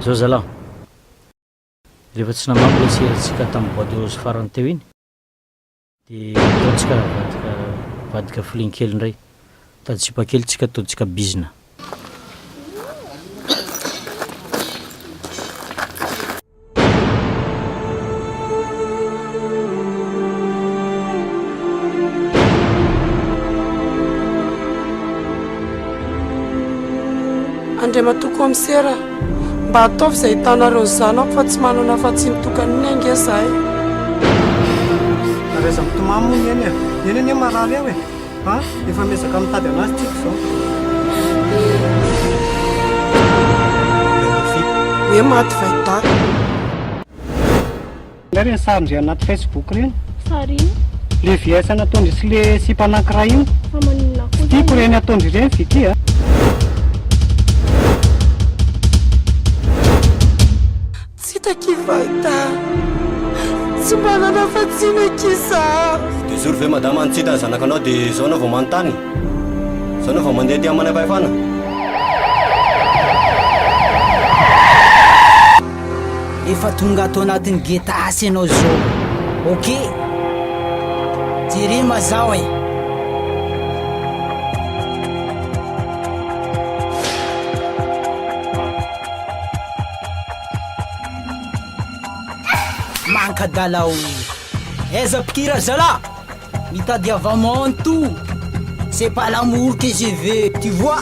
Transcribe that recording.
zao zalahy rehefa tsy namamo le serantsika tamin'ny bois de rose farany teo iny dia ataontsika vadika folinkely indray tady kely tsika ataontsika bizina. Andriamatoko amin'ny sera mba ataovy izay hitanareo ny zanako fa tsy manana fa tsy mitokany ny ainga zahay. Areza mitomamo eny eny marary eo efa mesaka mitady anazy tsika zao. Hoe maty vaidaka Nda reny sarindre anaty Facebook reny Sary le viasana ataondry sy le sipa anankiray io famanina koa tiako reny ataondry reny vity tsy takivahita tsy manana fatsina kisa. Dia zory ve madama antsita zanakanao dia zao anao vao manontany, zao anao vao mandeha ty amin'ny manam-pahefana. Efa tonga ato anatin'ny getasy ianao zao. Ok, jere mazao e. Manka dalao. Aiza pikira zala. Mitady avant-monde tout. C'est pas l'amour que je veux, tu vois.